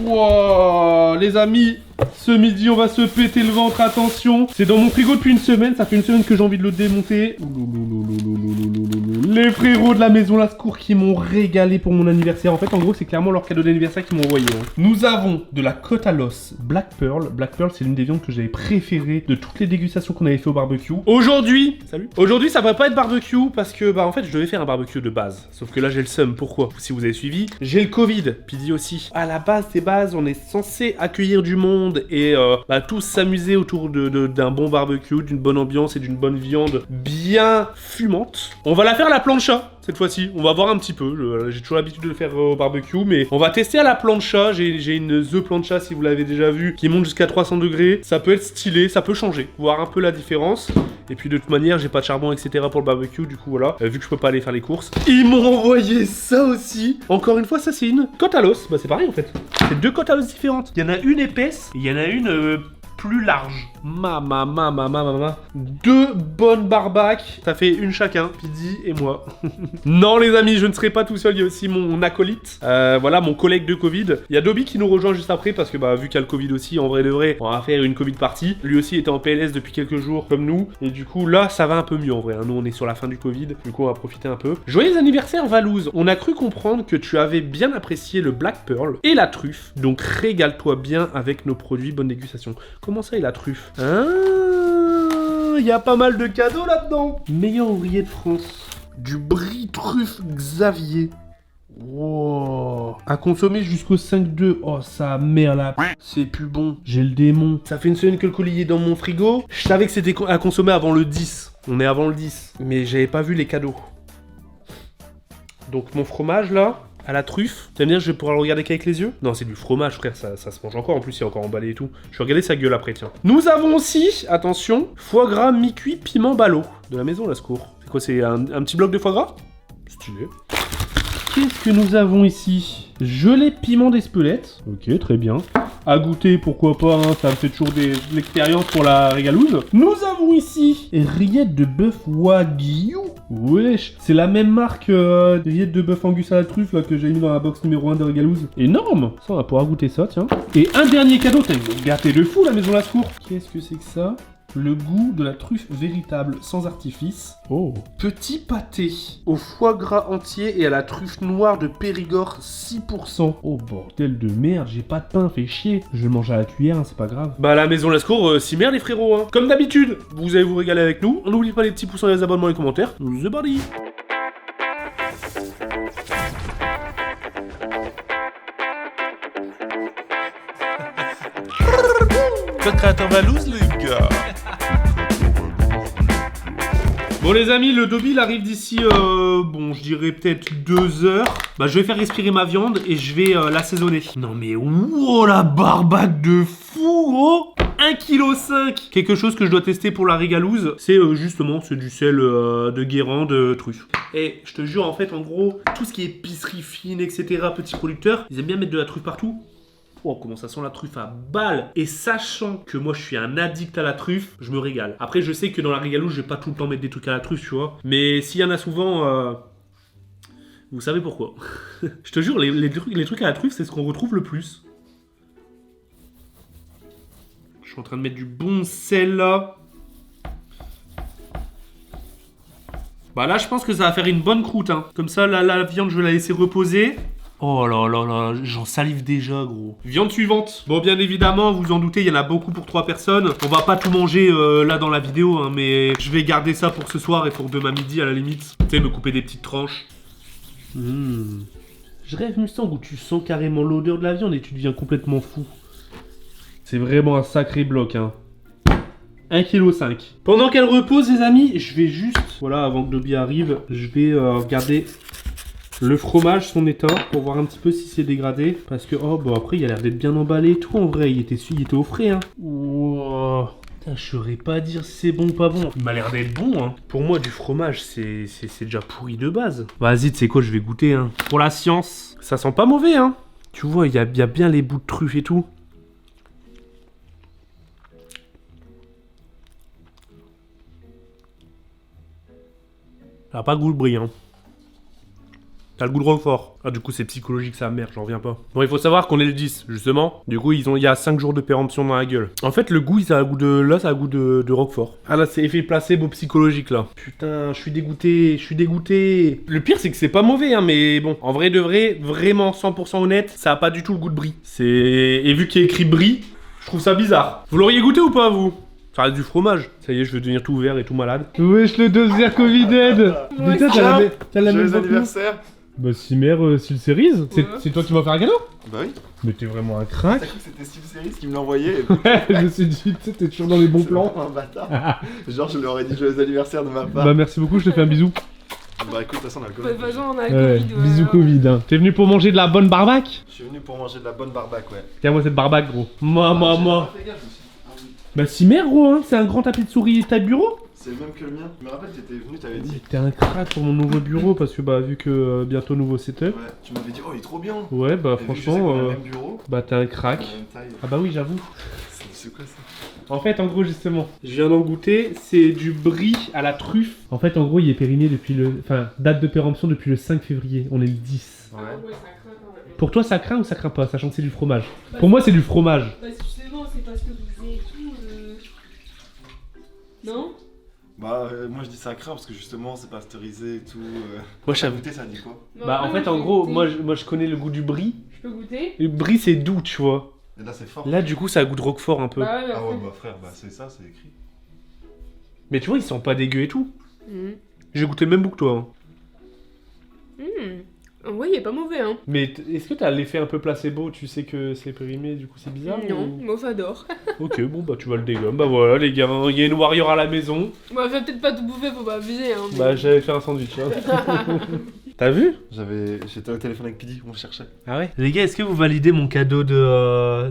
Wouah, les amis, ce midi on va se péter le ventre, attention. C'est dans mon frigo depuis une semaine, ça fait une semaine que j'ai envie de le démonter. Les frérots de la maison Lascours qui m'ont régalé pour mon anniversaire. En fait, en gros, c'est clairement leur cadeau d'anniversaire qu'ils m'ont envoyé. Nous avons de la côte à l'os Black Pearl. Black Pearl, c'est l'une des viandes que j'avais préférées de toutes les dégustations qu'on avait fait au barbecue. Aujourd'hui, ça va pas être barbecue parce que, bah, en fait, je devais faire un barbecue de base. Sauf que là, j'ai le seum. Pourquoi? Si vous avez suivi, j'ai le Covid. Pidi aussi. À la base des bases, on est censé accueillir du monde et tous s'amuser autour d'un bon barbecue, d'une bonne ambiance et d'une bonne viande bien fumante. On va la faire à la plancha cette fois-ci. On va voir un petit peu. J'ai toujours l'habitude de le faire au barbecue, mais on va tester à la plancha. J'ai une The Plancha, si vous l'avez déjà vu, qui monte jusqu'à 300 degrés. Ça peut être stylé, ça peut changer, voir un peu la différence. Et puis de toute manière, j'ai pas de charbon, etc. pour le barbecue, du coup voilà. Vu que je peux pas aller faire les courses, ils m'ont envoyé ça aussi. Encore une fois, ça c'est une côte à l'os. Bah c'est pareil en fait. C'est deux côtes à l'os différentes. Il y en a une épaisse et il y en a une plus large. Deux bonnes barbaques. Ça fait une chacun, Pidi et moi. Non les amis, je ne serai pas tout seul. Il y a aussi mon acolyte. Voilà, mon collègue de Covid. Il y a Dobby qui nous rejoint juste après parce que vu qu'il y a le Covid aussi, en vrai de vrai, on va faire une Covid party. Lui aussi était en PLS depuis quelques jours comme nous. Et du coup là, ça va un peu mieux en vrai. Nous on est sur la fin du Covid. Du coup on va profiter un peu. Joyeux anniversaire Valouz. On a cru comprendre que tu avais bien apprécié le Black Pearl et la truffe. Donc régale-toi bien avec nos produits. Bonne dégustation. Comment ça et la truffe? Il y a pas mal de cadeaux là-dedans. Meilleur ouvrier de France. Du brie truffe Xavier. Wow. À consommer jusqu'au 5-2. Oh, sa mère là. C'est plus bon. J'ai le démon. Ça fait une semaine que le colis est dans mon frigo. Je savais que c'était à consommer avant le 10. On est avant le 10. Mais j'avais pas vu les cadeaux. Donc mon fromage là, à la truffe. Tu vas me dire, je vais pouvoir le regarder qu'avec les yeux? Non, c'est du fromage, frère, ça se mange encore. En plus, il est encore emballé et tout. Je vais regarder sa gueule après, tiens. Nous avons aussi, attention, foie gras mi-cuit piment ballot. De la maison Lascours. C'est quoi, c'est un petit bloc de foie gras? Stylé. Qu'est-ce que nous avons ici? Gelée piment d'Espelette. Ok, très bien. À goûter, pourquoi pas, hein, ça me fait toujours de l'expérience pour la régalouse. Nous avons ici rillettes de bœuf Wagyu. Wesh, c'est la même marque rillettes de bœuf Angus à la truffe là, que j'ai mis dans la box numéro 1 de régalouse. Énorme. Ça, on va pouvoir goûter ça, tiens. Et un dernier cadeau, t'as une gâté de fou la maison Lascours. Qu'est-ce que c'est que ça? Le goût de la truffe véritable, sans artifice. Oh. Petit pâté au foie gras entier et à la truffe noire de Périgord 6%. Oh bordel de merde, j'ai pas de pain, fait chier. Je le mange à la cuillère, hein, c'est pas grave. Bah la maison Lascours, si merde les frérots, hein. Comme d'habitude, vous allez vous régaler avec nous. On n'oublie pas les petits pouces et les abonnements et les commentaires. The Body. Code créateur Valouz, les gars. Bon les amis, le Dobby il arrive d'ici, je dirais peut-être 2 heures. Bah je vais faire respirer ma viande et je vais l'assaisonner. Non mais wow, la barbaque de fou gros. 1,5 kg. Quelque chose que je dois tester pour la régalouse, c'est justement du sel de Guérande de truffe. Et je te jure en fait en gros, tout ce qui est épicerie fine, etc., petits producteurs, ils aiment bien mettre de la truffe partout. Oh, comment ça sent la truffe à balle. Et sachant que moi je suis un addict à la truffe, je me régale. Après je sais que dans la régalouse je vais pas tout le temps mettre des trucs à la truffe, tu vois. Mais s'il y en a souvent, vous savez pourquoi. Je te jure, les trucs à la truffe c'est ce qu'on retrouve le plus. Je suis en train de mettre du bon sel là. Bah là je pense que ça va faire une bonne croûte, hein. Comme ça la viande je vais la laisser reposer. Oh là là là, j'en salive déjà gros. Viande suivante. Bon bien évidemment, vous en doutez, il y en a beaucoup pour 3 personnes. On va pas tout manger là dans la vidéo, hein, mais je vais garder ça pour ce soir et pour demain midi à la limite. Tu sais, me couper des petites tranches. Je rêve Mustang où tu sens carrément l'odeur de la viande et tu deviens complètement fou. C'est vraiment un sacré bloc, hein. 1,5 kg. Pendant qu'elle repose les amis, je vais juste, voilà, avant que Dobby arrive, je vais regarder le fromage, son état, pour voir un petit peu si c'est dégradé. Parce que, après, il a l'air d'être bien emballé et tout, en vrai. Il était au frais, hein. Wow. Putain, je saurais pas dire si c'est bon ou pas bon. Il m'a l'air d'être bon, hein. Pour moi, du fromage, c'est déjà pourri de base. Vas-y, tu sais quoi, je vais goûter, hein. Pour la science, ça sent pas mauvais, hein. Tu vois, il y a bien les bouts de truffe et tout. Ça n'a pas goût de brie, hein. T'as le goût de Roquefort. Ah, du coup, c'est psychologique, ça, merde, j'en reviens pas. Bon, il faut savoir qu'on est le 10, justement. Du coup, il y a 5 jours de péremption dans la gueule. En fait, le goût, ça a un goût de. Là, ça a un goût de Roquefort. Ah, là, c'est effet placebo psychologique, là. Putain, je suis dégoûté, Le pire, c'est que c'est pas mauvais, hein, mais bon, en vrai de vrai, vraiment 100% honnête, ça a pas du tout le goût de brie. Et vu qu'il y a écrit brie, je trouve ça bizarre. Vous l'auriez goûté ou pas, vous? Ça reste du fromage. Ça y est, je vais devenir tout ouvert et tout malade. Wesh, le deuxième Covid-Aid. Putain, t'as la même anniversaire. Bah, Cimer, Steel Series. C'est toi qui m'as fait un cadeau? Bah oui. Mais t'es vraiment un crack. T'as cru que c'était Steel Series qui me l'envoyait. Je me suis dit, tu sais, t'es toujours dans les bons plans. Un bâtard. Genre, je lui aurais dit joyeux anniversaire de ma part. Bah, merci beaucoup, je te fais un bisou. Bah écoute, de toute façon, on a le De Covid. toute façon, on a le Ouais, Covid. bisous Covid. Hein. T'es venu pour manger de la bonne barbac? Je suis venu pour manger de la bonne barbac, ouais. Tiens-moi cette barbac, gros. Moi. Fais gaffe aussi. Ah oui. Bah, Cimer, gros, hein. C'est un grand tapis de souris taille bureau. C'est le même que le mien. Je me rappelle, t'étais venu, t'avais dit. T'es un crack pour mon nouveau bureau parce que, bah, vu que bientôt nouveau setup. Ouais, tu m'avais dit, oh, il est trop bien. Ouais, bah, Et vu que je sais qu'on a franchement, le même bureau, bah, t'es un on a crack. la même taille. Ah, bah, oui, j'avoue. C'est quoi ça? En fait, en gros, justement, je viens d'en goûter, c'est du brie à la truffe. En fait, en gros, il est périmé depuis le... Enfin, date de péremption depuis le 5 février. On est le 10. Ouais. Ouais, ça craint quand même. Pour toi, ça craint ou ça craint pas, sachant que c'est du fromage? Pour moi, c'est du fromage. Bah, justement, c'est parce que vous faisiez et tout. Non? Bah, moi je dis ça craint parce que justement, c'est pasteurisé et tout. Moi, je T'as savais. goûté, ça dit quoi? Bah, en fait, en gros, moi, je connais le goût du brie. Je peux goûter? Le brie, c'est doux, tu vois. Et là, c'est fort. Là, du coup, ça a un goût de Roquefort un peu. Bah ouais, mais Ah ouais, après. bah frère, bah c'est ça, c'est écrit. Mais tu vois, ils sont pas dégueux et tout. Mmh. J'ai goûté le même goût que toi. Hein. Ouais, il est pas mauvais, hein. Mais est-ce que t'as l'effet un peu placebo? Tu sais que c'est périmé, du coup, c'est bizarre? Non, ou- moi j'adore. Ok, bon, bah, tu vas le dégommer. Bah, voilà, les gars, il y a une warrior à la maison. Bah, je vais peut-être pas tout bouffer, faut pas abuser, hein. mais- Bah, j'avais fait un sandwich. Hein. T'as vu? J'étais au téléphone avec Pidi, on le cherchait. Ah ouais? Les gars, est-ce que vous validez mon cadeau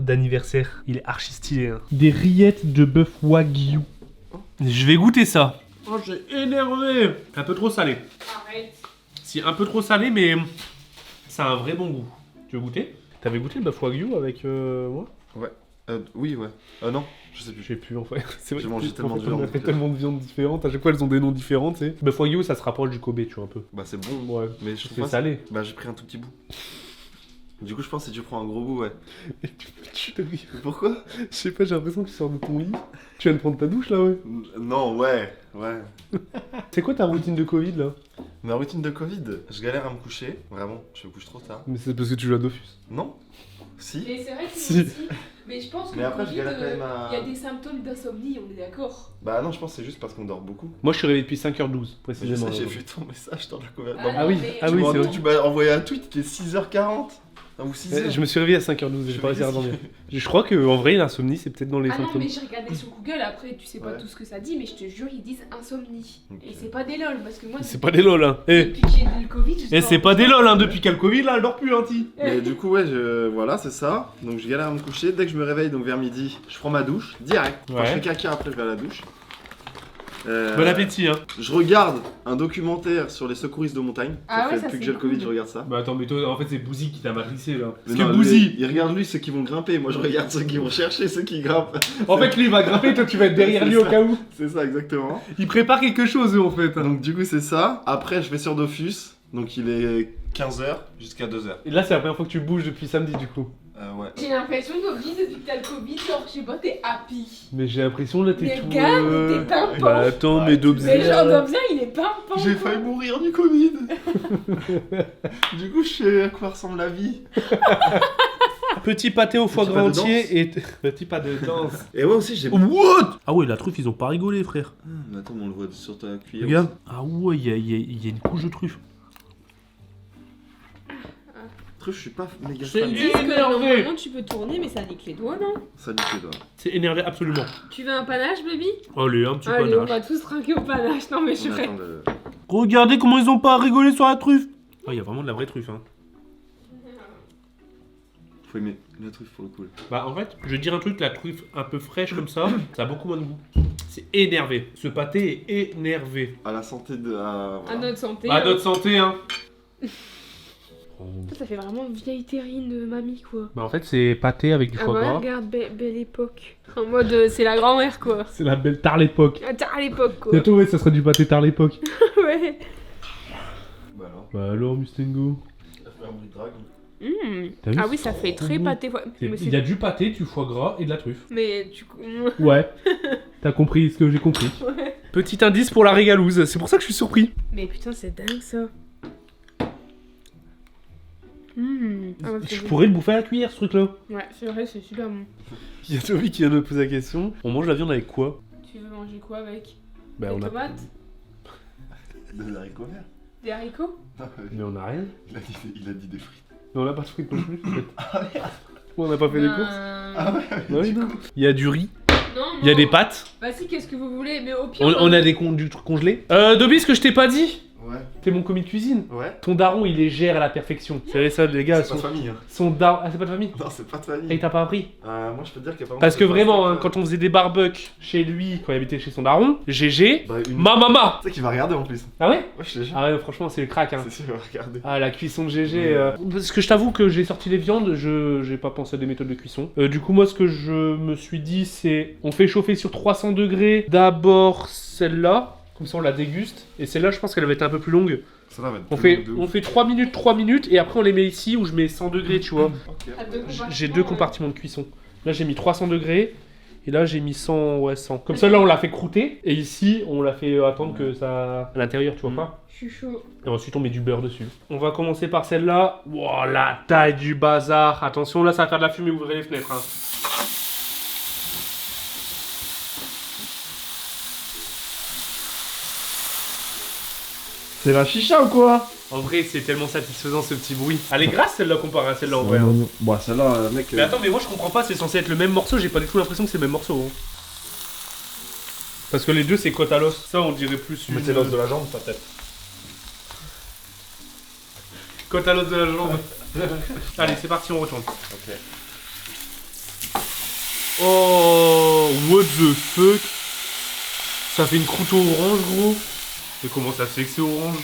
d'anniversaire? Il est archi stylé. Hein. Des rillettes de bœuf wagyu. Je vais goûter ça. Oh, j'ai énervé. Un peu trop salé. Arrête. Si, un peu trop salé, mais ça a un vrai bon goût. Tu veux goûter? T'avais goûté le bœuf wagyu avec moi? Oui, ouais. Non, je sais plus. Je sais plus en fait. C'est vrai J'ai que mangé en tellement de fait, on a viande fait que- tellement de viandes différentes. À chaque fois, elles ont des noms différents, tu sais. Bœuf wagyu, ça se rapproche du Kobe, tu vois, un peu. Bah c'est bon, Ouais. mais je trouve C'est pas. salé. Bah j'ai pris un tout petit bout. Du coup, je pense que si tu prends un gros bout, ouais. Tu te ris. Pourquoi? Je sais pas, j'ai l'impression que tu sors de ton lit. Tu viens de prendre ta douche là, ouais. Non, ouais. C'est quoi ta routine de Covid là? Ma routine de Covid, je galère à me coucher. Vraiment, je me couche trop tard. Mais c'est parce que tu joues à Dofus. Non? Si. Mais c'est vrai que Si. moi aussi. Mais je pense que Mais après, le je galère Covid, quand même à- il y a des symptômes d'insomnie, on est d'accord. Bah non, je pense que c'est juste parce qu'on dort beaucoup. Moi je suis réveillé depuis 5h12 Mais je précisément. sais, j'ai vu ton message dans la conversation. Ah oui, mais- ah oui, c'est vrai. Tu m'as envoyé un tweet qui est 6h40 ou 6h. Je me suis réveillé à 5h12, j'ai pas réussi à dormir. Je crois que en vrai l'insomnie c'est peut-être dans les Ah non, symptômes. mais j'ai regardé sur Google, après tu sais pas Ouais. tout ce que ça dit, mais je te jure, ils disent insomnie. Ok. Et c'est pas des lol, parce que moi, C'est pas des lol hein. Eh, depuis que j'ai eu le Covid, je c'est pas des lol hein, depuis qu'elle a le Covid là, elle dort plus hein, ti. Mais du coup, ouais, voilà, c'est ça. Donc je galère à me coucher. Dès que je me réveille, donc vers midi, je prends ma douche, direct. Enfin, Ouais. je fais caca, après je vais à la douche. Bon appétit hein. Je regarde un documentaire sur les secouristes de montagne. Ah ouais, fait ça, depuis que c'est j'ai le Covid, cool. je regarde ça. Bah attends, mais toi en fait c'est Bouzy qui t'a matrixé là. Mais Parce non, que lui, Bouzy, il regarde lui ceux qui vont grimper. Moi, je regarde ceux qui vont chercher, ceux qui grimpent. en fait lui il va grimper, toi tu vas être derrière C'est lui au ça. cas où. C'est ça, exactement. Il prépare quelque chose eux en fait. hein. Donc, du coup, c'est ça. Après, je vais sur Dofus. Donc, il est 15h jusqu'à 2h. Et là c'est la première fois que tu bouges depuis samedi du coup. Ouais. J'ai l'impression qu'Obi, depuis que t'as le Covid, genre, je sais pas, t'es happy. Mais j'ai l'impression là t'es Mais tout... gars, mais t'es pimpant. Bah attends, Ouais, mais Dobzy... Mais genre, Dobzia, il est pimpant. J'ai failli mourir du Covid. Du coup, je sais à quoi ressemble la vie. Petit pâté au foie Petit gras pas de entier et... Petit pas de danse. Et ouais, aussi, j'ai. What? Ah ouais, la truffe, ils ont pas rigolé, frère. Mais attends, mais on le voit sur ta cuillère. Regarde. Ah ouais, il y a une couche de truffe. Truffe, je suis pas méga C'est fan. Ils disent que énervé. normalement tu peux tourner, mais ça nique les doigts, non? Ça nique les doigts. C'est énervé absolument. Tu veux un panache, baby? Allez, un petit Allez, on panache. va tous trinquer au panache. Non, mais je suis On prête. attend le- Regardez comment ils ont pas rigolé sur la truffe. Ah, il y a vraiment de la vraie truffe, hein. Faut aimer la truffe pour le coup. Bah en fait, je vais dire un truc, la truffe un peu fraîche comme ça, ça a beaucoup moins de goût. C'est énervé. Ce pâté est énervé. À la santé de. À Voilà. notre santé. Bah, à notre santé, hein. Ça fait vraiment vieille terrine de mamie, quoi. Bah en fait, c'est pâté avec du Ah foie ouais, gras. regarde, belle époque. En mode, c'est la grand-mère, quoi. C'est la belle tard l'époque. Attends, à l'époque, quoi. Bientôt, ouais, ça serait du pâté tard l'époque. Ouais. Bah alors. Bah alors, Mustango. Ça fait un bruit de dragon. T'as vu, Ah c'est oui, ça fait trop très bon. pâté. Il y a du pâté, du foie gras et de la truffe. Mais du coup. Ouais. T'as compris ce que j'ai compris. Ouais. Petit indice pour la régalouse, c'est pour ça que je suis surpris. Mais putain, c'est dingue ça. Ah ouais, Je pourrais le bouffer à la cuillère ce truc-là. Ouais, c'est vrai, c'est super bon. Il y a Toby qui vient de me poser la question. On mange la viande avec quoi? Tu veux manger quoi avec? Bah Des on a... tomates? Des haricots verts. Des haricots? Non, Mais on a rien. il a dit des frites. Mais on a pas de frites non plus en fait. On n'a pas fait les courses. Ah ouais, Ouais, non. Il y a du riz, Non, il y a des pâtes. Bah si, qu'est-ce que vous voulez? Mais au pire. On a du truc congelé. Dobby, ce que je t'ai pas dit, Ouais. t'es mon commis de cuisine. Ouais. Ton daron, il les gère à la perfection. C'est vrai ça, les gars. C'est pas de famille. Hein. Son daron. Ah, c'est pas de famille. Non, c'est pas de Et famille. il t'a pas appris. Moi, je peux te dire qu'il y a pas Parce que vraiment, hein, quand on faisait des barbecues chez lui, quand il habitait chez son daron, GG, Bah, une... ma maman. Tu sais qu'il va regarder en plus. Ah ouais? Ouais, je te jure. Ah ouais, franchement, c'est le crack. Hein. C'est sûr, il va regarder. Ah, la cuisson de GG. Parce que je t'avoue que j'ai sorti les viandes, j'ai pas pensé à des méthodes de cuisson. Du coup, moi, ce que je me suis dit, c'est on fait chauffer sur 300 degrés d'abord celle-là, comme ça on la déguste. Et celle-là, je pense qu'elle va être un peu plus longue. Ça va être On plus fait, long de on ouf. fait 3 minutes, et après on les met ici où je mets 100 degrés, tu vois. Ok. J'ai deux compartiments de cuisson. Là, j'ai mis 300 degrés. Et là, j'ai mis 100, ouais, 100. Comme ça, là, on l'a fait croûter. Et ici, on l'a fait attendre que ça... À l'intérieur, tu vois pas. Je suis chaud. Et ensuite, on met du beurre dessus. On va commencer par celle-là. Wow, la taille du bazar. Attention, là, ça va faire de la fumée. Ouvrez les fenêtres. Hein. C'est la chicha ou quoi? En vrai, c'est tellement satisfaisant ce petit bruit. Elle est grasse celle-là comparée à celle-là en vrai. Hein. Bon, celle-là, mec. Mais attends, mais moi je comprends pas, c'est censé être le même morceau, j'ai pas du tout l'impression que c'est le même morceau. Hein. Parce que les deux c'est côte à l'os. Ça on dirait plus. Mais c'est l'os de la jambe, ça peut-être. Côte à l'os de la jambe. Allez, c'est parti, on retourne. Ok. Oh, what the fuck. Ça fait une croûte au orange, gros. Et comment ça se fait que c'est orange?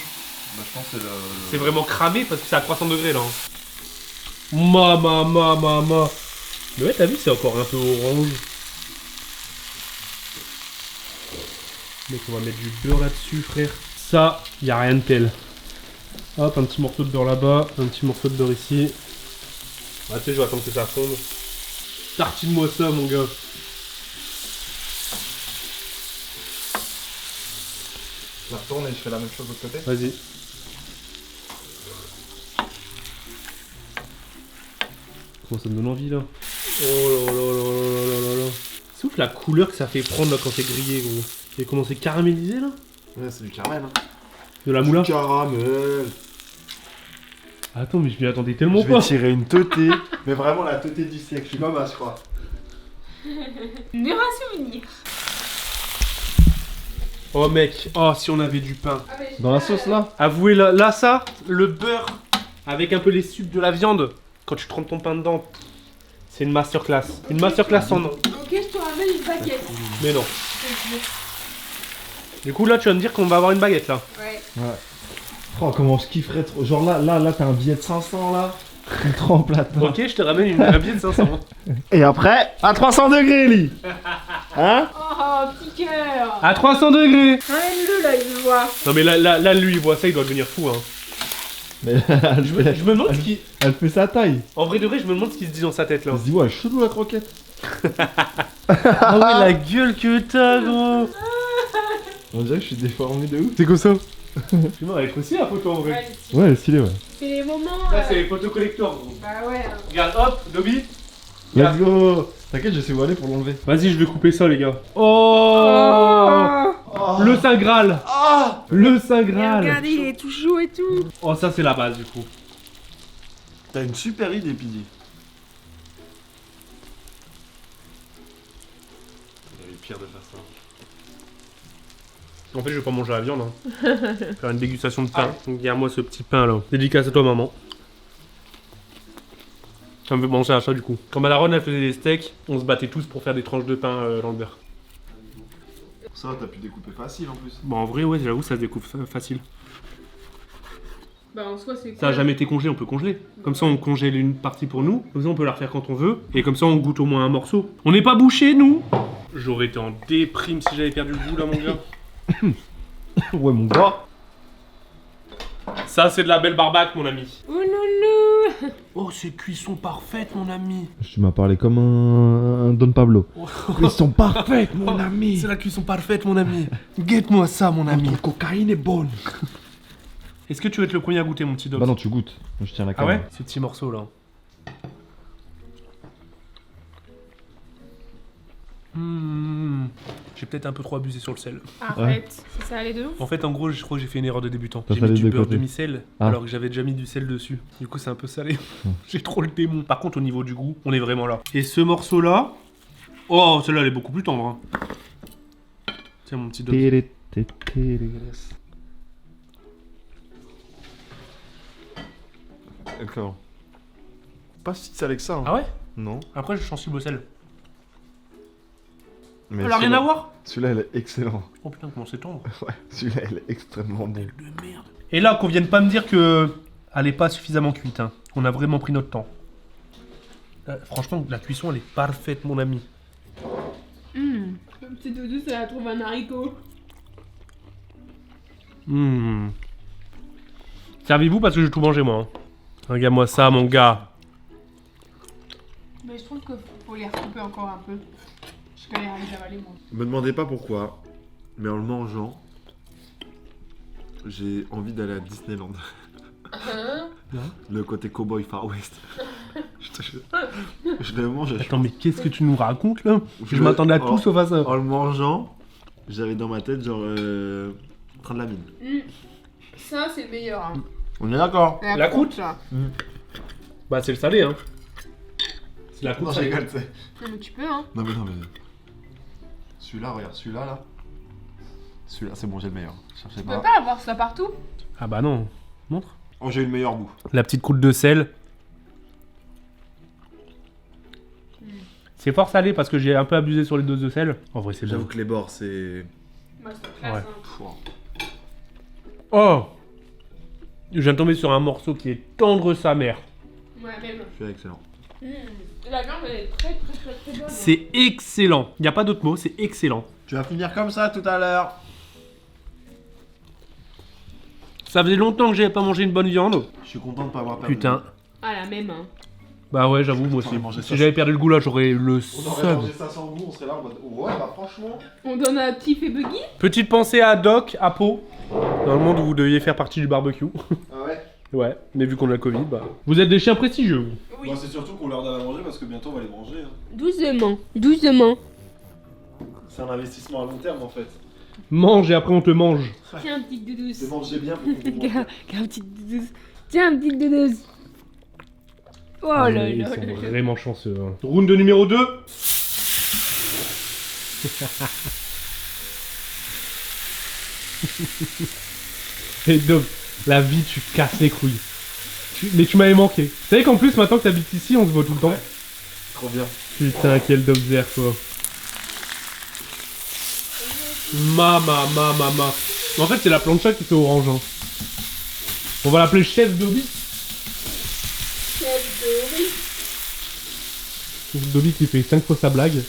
Bah, je pense que c'est le. C'est vraiment cramé parce que c'est à 300 degrés là. Hein. Ma. Mais ouais, t'as vu, c'est encore un peu orange. Mec, on va mettre du beurre là-dessus, frère. Ça, y a rien de tel. Hop, un petit morceau de beurre là-bas, un petit morceau de beurre ici. Ah, tu sais, je vais attendre que ça fonde. Tartine-moi ça, mon gars. Je la retourne et je fais la même chose de l'autre côté. Vas-y. Oh, ça me donne envie là. Oh là là là là là là là. C'est ouf la couleur que ça fait prendre là quand c'est grillé, gros. Et comment c'est caramélisé là? Ouais, c'est du caramel. Hein. De la moula? Du caramel. Attends, mais je m'y attendais tellement Je vais pas. tirer une teuté. Mais vraiment la teuté du siècle. Je suis comme je crois. Mur à souvenir. Oh mec, oh si on avait du pain. Ah, mais Dans la sauce là? Avouez là ça, le beurre avec un peu les sucres de la viande, quand tu trempes ton pain dedans, c'est une masterclass. Une masterclass en nom. Ok, je te ramène une baguette. Mais non. Du coup là tu vas me dire qu'on va avoir une baguette là. Ouais. Ouais. Oh, comment je kifferais trop. Genre là, t'as un billet de 500 là. Tu trempes là-dedans. Ok, je te ramène un billet de 500. Et après, à 300 degrés, Lee. Hein? Oh, petit cœur. À 300 degrés. Ramène-le là, il veut voir. Non mais là lui il voit ça, il doit devenir fou hein. Mais elle Je me demande ce qui... elle fait sa taille. En vrai de vrai, je me demande ce qui se dit dans sa tête là. Elle se dit, ouais, chelou la croquette. Ah ouais, la gueule que t'as gros. On dirait que je suis déformé de ouf. C'est comme ça. Tu m'as avec aussi la photo en vrai. Ouais, c'est- Ouais, elle est stylée, ouais. c'est les moments. Là c'est les photos collector gros. Bah ouais. Hein. Regarde hop, Dobby. Let's go. T'inquiète, je sais où aller pour l'enlever. Vas-y, je vais couper ça les gars. Oh, le Saint Graal. Ah! Le Saint Et Graal. regardez, il est tout chaud et tout. Oh ça c'est la base du coup. T'as une super idée, Pidi. Il avait pire de faire ça. En fait, je vais pas manger la viande. Hein. Faire une dégustation de pain. Donc, regarde-moi ce petit pain là. Dédicace à toi, maman. Ça me fait penser à ça du coup. Quand ma daronne elle faisait des steaks, on se battait tous pour faire des tranches de pain dans le beurre. Ça va, t'as pu découper facile en plus. Bon, en vrai, ouais, j'avoue, ça se découpe facile. Bah en soi, c'est Ça a jamais été congelé, on peut congeler. Comme ça, on congèle une partie pour nous. Comme ça, on peut la refaire quand on veut. Et comme ça, on goûte au moins un morceau. On n'est pas bouché, nous. J'aurais été en déprime si j'avais perdu le goût là, mon gars. Ouais, mon gars. Ça, c'est de la belle barbaque, mon ami. Oh loulou. Oh, c'est cuisson parfaite, mon ami. Tu m'as parlé comme un Don Pablo. Cuisson parfaite, mon ami. C'est la cuisson parfaite, mon ami. Guette-moi ça, mon ami. Notre cocaïne est bonne. Est-ce que tu veux être le premier à goûter, mon petit Doc? Bah non, tu goûtes. Moi, je tiens la Ah caméra. ouais? Ces petits morceaux là. J'ai peut-être un peu trop abusé sur le sel. Arrête. C'est ça allait de ouf. En fait, en gros, je crois que j'ai fait une erreur de débutant. T'as J'ai mis salé du de beurre côté. demi-sel Ah. alors que j'avais déjà mis du sel dessus. Du coup, c'est un peu salé. J'ai trop le démon. Par contre, au niveau du goût, on est vraiment là. Et ce morceau là, oh, celle-là, elle est beaucoup plus tendre. Hein. Tiens, mon petit Doc. D'accord. Pas si salé que ça. Hein. Ah ouais? Non. Après, je sensible au sel. Mais Elle a rien à voir? Celui-là, elle est excellent. Oh putain, comment c'est tendre. Ouais, celui-là, elle est extrêmement bon. De merde. Et là, qu'on vienne pas me dire que elle est pas suffisamment cuite. Hein. On a vraiment pris notre temps. Franchement, la cuisson, elle est parfaite, mon ami. Le petit doudou, ça la trouve un haricot. Servez-vous parce que j'ai tout mangé, moi. Hein. Regarde-moi ça, mon gars. Mais je trouve qu'il faut les recouper encore un peu. Je galère à les avaler, moi. Me demandez pas pourquoi, mais en le mangeant, j'ai envie d'aller à Disneyland. Le côté cowboy Far West. je le mange. Attends, mais qu'est-ce que tu nous racontes, là? Je le- m'attendais à en- tout sauf à ça. En le mangeant, j'avais dans ma tête genre train de la mine. Ça, c'est le meilleur. Hein. On est d'accord. La croûte là. Bah, c'est le salé, hein. C'est la croûte Non, je salée. rigole, tu sais. Non, mais tu peux, hein. Non mais. Celui-là, regarde, celui-là là. Celui-là, c'est bon, j'ai le meilleur. Cherchez Tu pas. peux pas avoir ça partout. Ah bah non. Montre. Oh, j'ai eu le meilleur goût. La petite croûte de sel. C'est fort salé parce que j'ai un peu abusé sur les doses de sel. En vrai, c'est J'avoue bon. que les bords, c'est. Moi, c'est classe, Ouais. hein. Pouah. Oh! Je viens de tomber sur un morceau qui est tendre sa mère. Ouais, même. Celui-là, excellent. La viande, elle est très, très, très, très bonne. C'est excellent. Il n'y a pas d'autre mot, c'est excellent. Tu vas finir comme ça tout à l'heure. Ça faisait longtemps que j'avais pas mangé une bonne viande. Je suis content de pas avoir perdu. Putain. Ah, la même, hein. Bah ouais, j'avoue, moi aussi. aurait mangé ça, Si j'avais perdu le goût là, j'aurais eu le On aurait seum. mangé ça sans goût, on serait là en mode. Ouais, bah franchement. On donne à Tiff et Buggy. Petite pensée à Doc, à Pau, dans le monde où vous deviez faire partie du barbecue. Ah ouais. Ouais, mais vu qu'on a le Covid, bah. Vous êtes des chiens prestigieux, vous. Oui. Bah, c'est surtout qu'on leur donne à manger parce que bientôt on va les manger. Hein. Doucement. Doucement. C'est un investissement à long terme en fait. Mange et après on te mange. Tiens, petite doudouce. C'est manger bien pour qu'on mange. Tiens, petite doudouce. Tiens, petite doudouce. Oh là là Ils là sont là. vraiment chanceux. Hein. Round de numéro 2. Et donc, la vie, tu casses les couilles. Mais tu m'avais manqué. Tu savais qu'en plus, maintenant que t'habites ici, on se voit tout le temps. Trop bien. Putain, quel Dobzer, quoi. Mama. En fait, c'est la plancha qui fait orange. Hein. On va l'appeler Chef Dobby. Dobby qui fait 5 fois sa blague.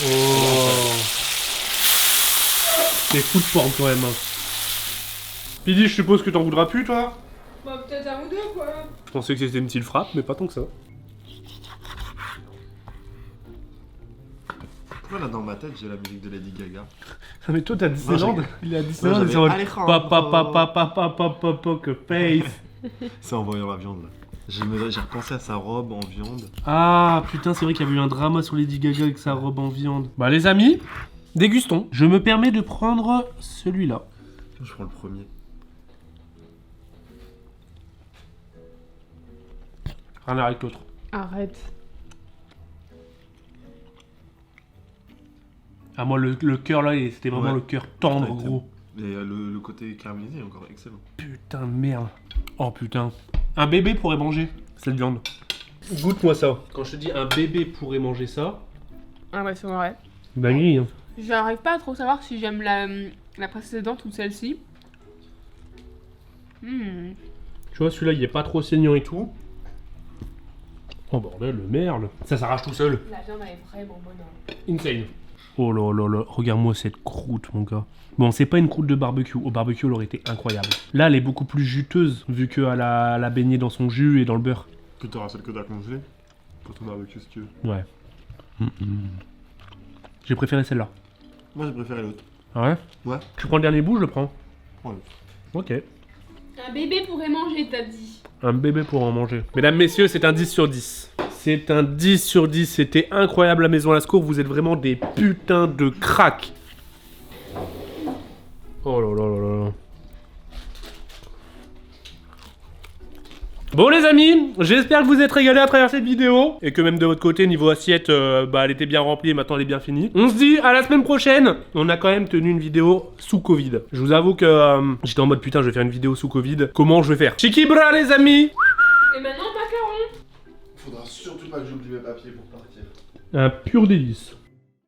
Oh. C'est fou de forme quand même. Hein. Pidi, je suppose que t'en voudras plus, toi? Bah, peut-être un ou deux, quoi. Je pensais que c'était une petite frappe, mais pas tant que ça. Pourquoi là dans ma tête j'ai la musique de Lady Gaga? Ah, mais toi, t'as Disneyland? Non, Il est à Disneyland, Ouais, et c'est en mode j'avais Alejandro. que face. C'est en voyant la viande là. J'ai repensé à sa robe en viande. Ah, putain, c'est vrai qu'il y avait eu un drama sur Lady Gaga avec sa robe en viande. Bah, les amis, dégustons. Je me permets de prendre celui-là. Je prends le premier. Rien à avec l'autre. Arrête. Ah, moi, le cœur là, c'était vraiment Ouais. le cœur tendre, Ouais, gros. Et le côté caramélisé est encore excellent. Putain de merde. Oh putain. Un bébé pourrait manger cette viande. Goûte-moi ça. Quand je te dis un bébé pourrait manger ça, Ah ouais, c'est vrai. dinguerie. Hein. J'arrive pas à trop savoir si j'aime la précédente ou celle-ci. Tu vois, celui-là, il est pas trop saignant et tout. Oh bordel, le merle. Ça s'arrache tout seul. La viande elle est vraiment bonne. Hein. Insane. Oh là là là, regarde-moi cette croûte, mon gars. Bon, c'est pas une croûte de barbecue. Au barbecue, elle aurait été incroyable. Là, elle est beaucoup plus juteuse, vu qu'elle a la baignée dans son jus et dans le beurre. Que t'auras celle que t'as congelée pour ton barbecue si tu veux. Ouais. J'ai préféré celle-là. Moi j'ai préféré l'autre. Ah ouais? Ouais. Tu prends le dernier bout, je le prends. Ouais. Ok. Un bébé pourrait manger, t'as dit. Un bébé pour en manger. Mesdames, messieurs, c'est un 10 sur 10. C'est un 10 sur 10. C'était incroyable la maison Lascours. Vous êtes vraiment des putains de cracks. Oh là là là là. Bon les amis, j'espère que vous êtes régalés à travers cette vidéo et que même de votre côté niveau assiette, elle était bien remplie et maintenant elle est bien finie. On se dit à la semaine prochaine. On a quand même tenu une vidéo sous Covid. Je vous avoue que j'étais en mode putain je vais faire une vidéo sous Covid. Comment je vais faire? Chikibra les amis. Et maintenant macaron. Faudra surtout pas que j'oublie mes papiers pour partir. Un pur délice.